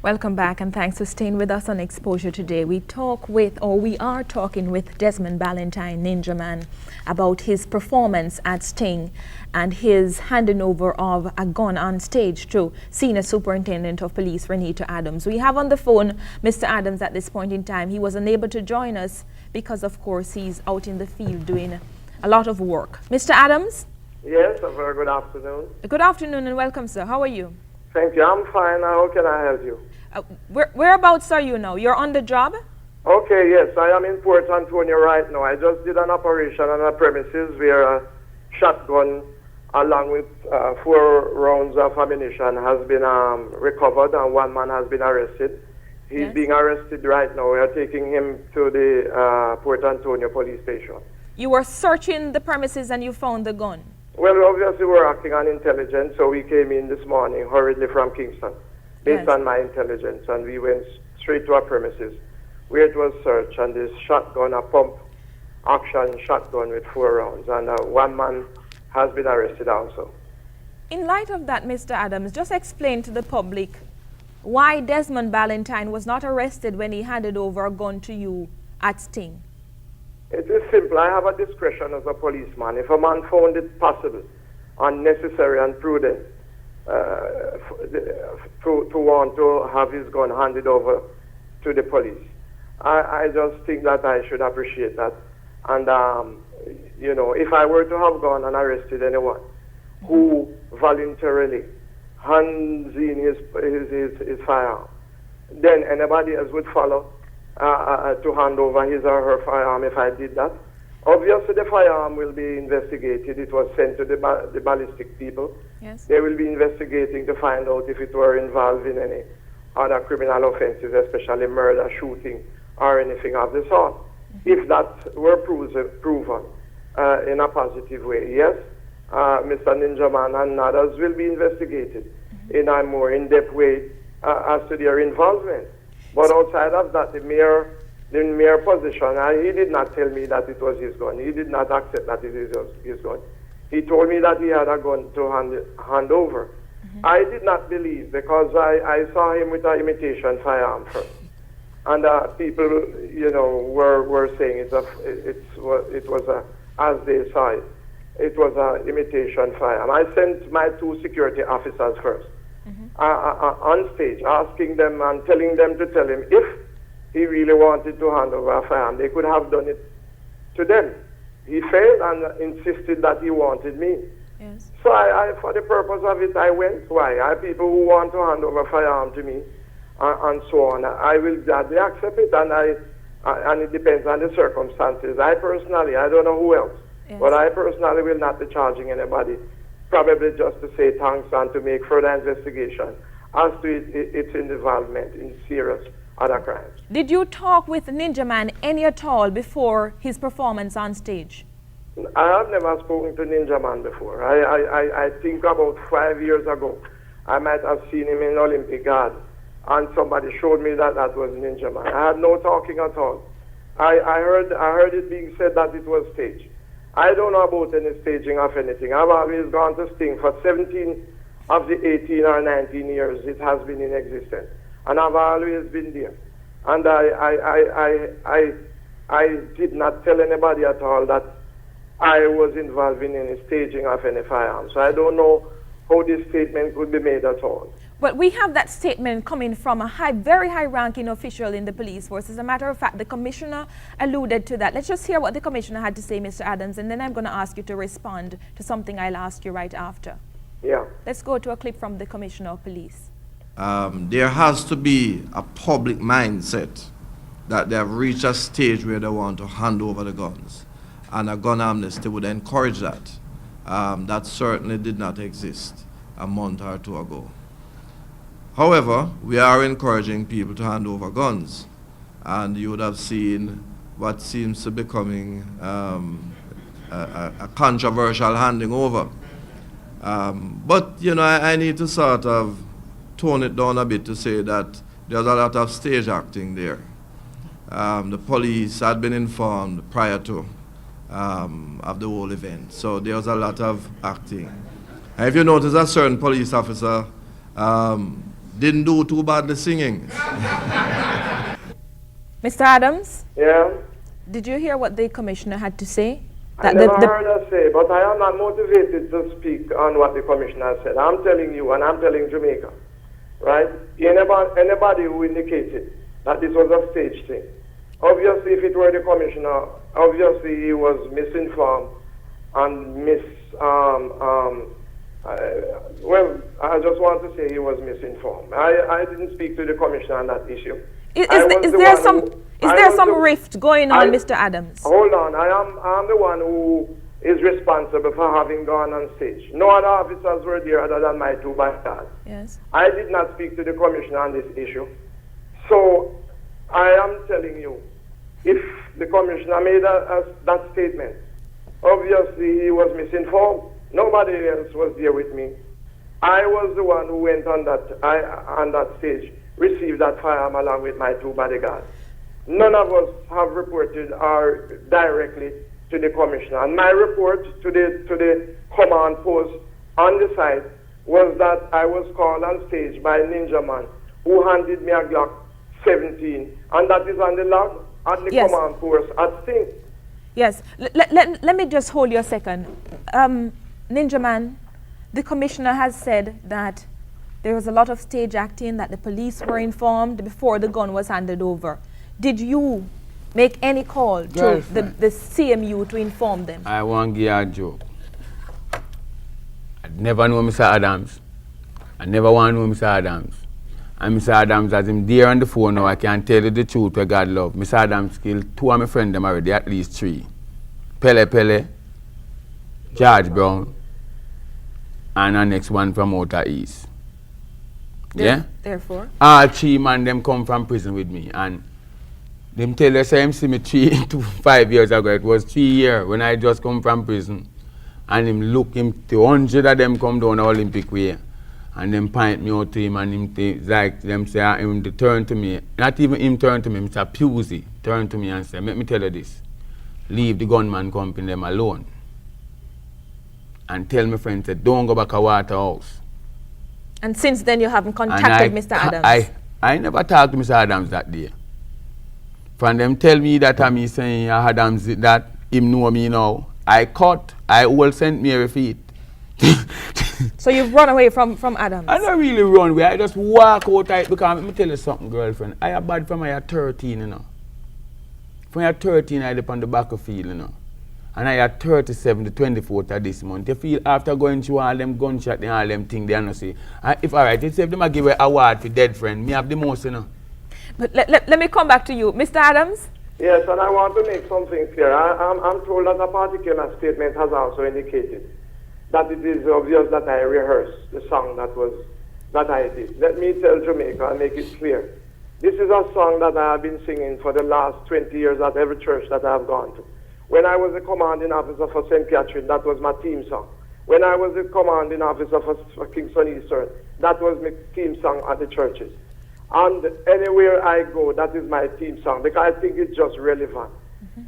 Welcome back, and thanks for staying with us on Exposure today. We are talking with Desmond Ballantyne, Ninjaman, about his performance at Sting and his handing over of a gun on stage to Senior Superintendent of Police Renita Adams. We have on the phone Mr. Adams at this point in time. He was unable to join us because, of course, he's out in the field doing a lot of work. Mr. Adams? Yes, a very good afternoon. Good afternoon and welcome, sir. How are you? Thank you. I'm fine. How can I help you? Whereabouts are you now? You're on the job? Okay, yes. I am in Port Antonio right now. I just did an operation on a premises where a shotgun along with 4 rounds of ammunition has been recovered, and 1 man has been arrested. He's being arrested right now. We are taking him to the Port Antonio police station. You were searching the premises and you found the gun? Well, obviously we're acting on intelligence, so we came in this morning hurriedly from Kingston based on my intelligence, and we went straight to our premises where it was searched, and this shotgun, a pump action shotgun with 4 rounds, and 1 man has been arrested also. In light of that, Mr. Adams, just explain to the public why Desmond Ballantyne was not arrested when he handed over a gun to you at Sting. It is simple. I have a discretion as a policeman. If a man found it possible, unnecessary and prudent to want to have his gun handed over to the police, I just think that I should appreciate that. And, you know, if I were to have gone and arrested anyone who voluntarily hands in his firearm, then anybody else would follow to hand over his or her firearm if I did that. Obviously, the firearm will be investigated. It was sent to the ballistic people. Yes. They will be investigating to find out if it were involved in any other criminal offenses, especially murder, shooting, or anything of the sort. If that were proven in a positive way, yes, Mr. Ninjaman and others will be investigated in a more in-depth way as to their involvement. But outside of that, the mere position, he did not tell me that it was his gun. He did not accept that it was his gun. He told me that he had a gun to hand over. I did not believe, because I saw him with an imitation firearm first. And people, you know, were saying it was as they saw it, it was an imitation firearm. I sent my 2 security officers first on stage, asking them and telling them to tell him if he really wanted to hand over a firearm, they could have done it to them. He failed and insisted that he wanted me. Yes. So I, for the purpose of it, I went. Why? I have people who want to hand over a firearm to me, and so on. I will gladly accept it, and it depends on the circumstances. I personally, I don't know who else, but I personally will not be charging anybody, probably just to say thanks and to make further investigation as to its involvement in serious other crimes. Did you talk with Ninjaman any at all before his performance on stage? I have never spoken to Ninjaman before. I think about 5 years ago, I might have seen him in Olympic Garden, and somebody showed me that that was Ninjaman. I had no talking at all. I heard it being said that it was staged. I don't know about any staging of anything. I've always gone to Sting for 17 of the 18 or 19 years it has been in existence, and I've always been there. And I did not tell anybody at all that I was involved in any staging of any firearms. So I don't know how this statement could be made at all. Well, we have that statement coming from a very high-ranking official in the police force. As a matter of fact, the commissioner alluded to that. Let's just hear what the commissioner had to say, Mr. Adams, and then I'm going to ask you to respond to something I'll ask you right after. Yeah. Let's go to a clip from the commissioner of police. There has to be a public mindset that they have reached a stage where they want to hand over the guns. And a gun amnesty would encourage that. That certainly did not exist a month or 2 ago. However, we are encouraging people to hand over guns. And you would have seen what seems to be becoming a controversial handing over. But, you know, I need to sort of tone it down a bit to say that there's a lot of stage acting there. The police had been informed prior to of the whole event. So there was a lot of acting. And if you notice, a certain police officer didn't do too badly singing. Mr. Adams? Yeah? Did you hear what the commissioner had to say? I never heard her say, but I am not motivated to speak on what the commissioner said. I'm telling you, and I'm telling Jamaica, right? Anybody who indicated that this was a stage thing, obviously, if it were the commissioner, obviously he was misinformed and well, I just want to say he was misinformed. I didn't speak to the commissioner on that issue. Is there some rift going on, Mr. Adams? Hold on, I'm the one who is responsible for having gone on stage. No other officers were there other than my two bodyguards. Yes. I did not speak to the commissioner on this issue. So I am telling you, if the commissioner made that statement, obviously he was misinformed. Nobody else was there with me. I was the one who went on that stage, received that firearm along with my two bodyguards. None of us have reported directly to the commissioner. And my report to the command post on the site was that I was called on stage by Ninjaman, who handed me a Glock 17, and that is on the log at the command post at Sting. Yes. Let me just hold you a second. Ninjaman, the commissioner has said that there was a lot of stage acting, that the police were informed before the gun was handed over. Did you make any call to the CMU to inform them? I want to give you a joke. I never know Mr. Adams. I never want to know Mr. Adams. And Mr. Adams, as him there on the phone now, I can tell you the truth where God love. Mr. Adams killed 2 of my friends them already, at least 3. Pele, George Brown, and the next one from Outer East. Yeah? Therefore? All 3 men them come from prison with me, and them tell us him see me 5 years ago. It was 3 years when I just come from prison. And him look him, 100 of them come down the Olympic way. And them point me out to him, and him like them say him to turn to me. Not even him turn to me, Mr. Pusey turn to me and say, let me tell you this. Leave the gunman company them alone. And tell my friend that don't go back to Waterhouse. And since then you haven't contacted Mr. Adams? I never talked to Mr. Adams that day. From them tell me that me saying Adams that him know me now. I will send me a feet. So you've run away from Adams? I don't really run away. I just walk out because let me tell you something, girlfriend. I am bad from I 13, you know. From I 13 I live on the battlefield, you know. And I had 37 to 24th of this month. You feel after going through all them gunshots and all them things, they don't say. If alright, if them give an award for dead friend, me have the most, you know. But let me come back to you. Mr. Adams? Yes, and I want to make something clear. I'm told that a particular statement has also indicated that it is obvious that I rehearsed the song that I did. Let me tell Jamaica and make it clear. This is a song that I have been singing for the last 20 years at every church that I have gone to. When I was a commanding officer for St. Catherine, that was my theme song. When I was a commanding officer for Kingston Eastern, that was my theme song at the churches. And anywhere I go, that is my theme song, because I think it's just relevant.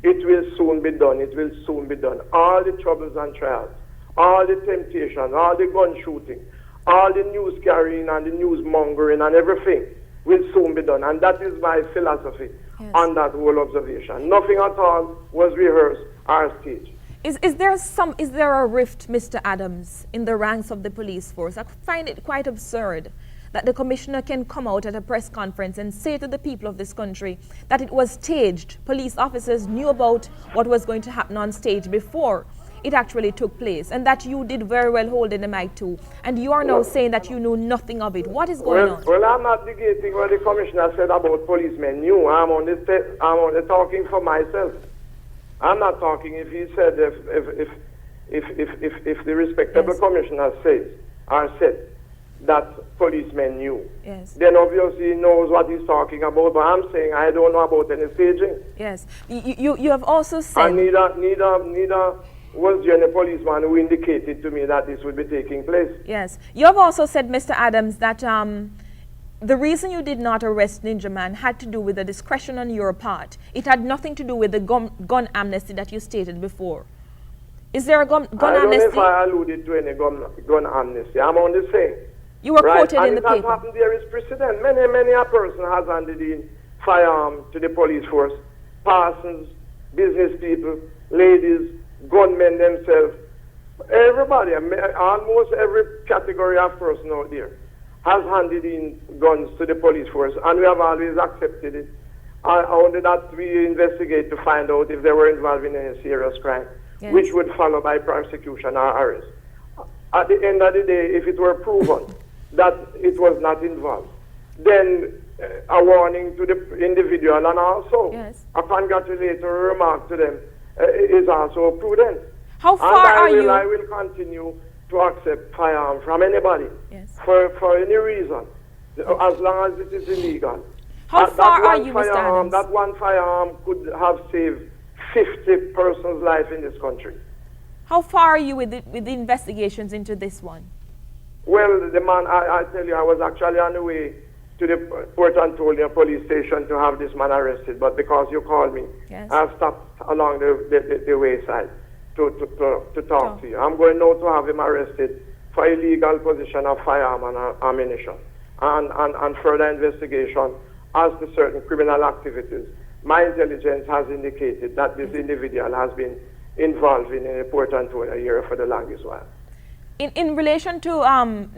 It will soon be done. It will soon be done. All the troubles and trials, all the temptation, all the gun shooting, all the news carrying and the news mongering and everything will soon be done. And that is my philosophy on that whole observation. Nothing at all was rehearsed or staged. Is there a rift, Mr. Adams, in the ranks of the police force? I find it quite absurd that the commissioner can come out at a press conference and say to the people of this country that it was staged. Police officers knew about what was going to happen on stage before it actually took place, and that you did very well holding the mic too. And you are now saying that you know nothing of it. What is going on? Well, I'm not negating what the commissioner said about policemen knew. I'm only talking for myself. I'm not talking if he said if the respectable commissioner says or said that policemen knew. Yes. Then obviously he knows what he's talking about. But I'm saying I don't know about any staging. Yes. You have also said. And neither was there any policeman who indicated to me that this would be taking place. Yes. You have also said, Mr. Adams, that the reason you did not arrest Ninjaman had to do with the discretion on your part. It had nothing to do with the gun amnesty that you stated before. Is there a gun amnesty? I don't know if I alluded to any gun amnesty. I'm only saying. You were right? quoted in the And it paper. has happened, there is precedent. Many a person has handed in firearm to the police force. Persons, business people, ladies, gunmen themselves. Everybody, almost every category of person out there has handed in guns to the police force, and we have always accepted it. Only that we investigate to find out if they were involved in any serious crime, yes, which would follow by prosecution or arrest. At the end of the day, if it were proven that it was not involved, then a warning to the individual and also yes, a congratulatory remark to them is also prudent. How far are you? I will continue to accept firearm from anybody, yes, for any reason, as long as it is illegal. How far are you, Mr. Adams? That one firearm could have saved 50 persons' life in this country. How far are you with the investigations into this one? Well, the man, I tell you, I was actually on the way to the Port Antonio police station to have this man arrested, but because you called me, yes, I've stopped along the wayside to talk to you. I'm going now to have him arrested for illegal possession of firearm and ammunition and further investigation as to certain criminal activities. My intelligence has indicated that this individual has been involved in a Port Antonio area for the longest while. In relation to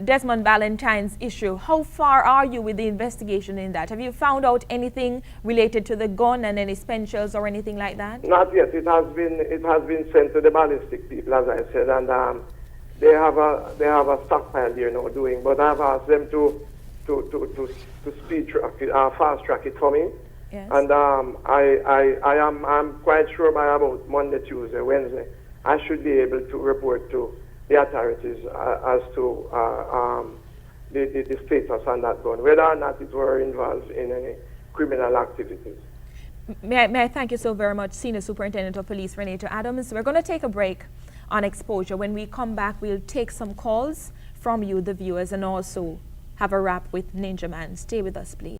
Desmond Valentine's issue, how far are you with the investigation in that? Have you found out anything related to the gun and any spent shells or anything like that? Not yet. It has been sent to the ballistic people, as I said, and they have a stockpile here now doing. But I've asked them to speed track it, fast track it for me. Yes. And I'm quite sure by about Monday, Tuesday, Wednesday, I should be able to report to the authorities as to the status on that gun, whether or not it were involved in any criminal activities. May I thank you so very much, Senior Superintendent of Police Renata Adams. We're going to take a break on exposure. When we come back, we'll take some calls from you, the viewers, and also have a wrap with Ninjaman. Stay with us, please.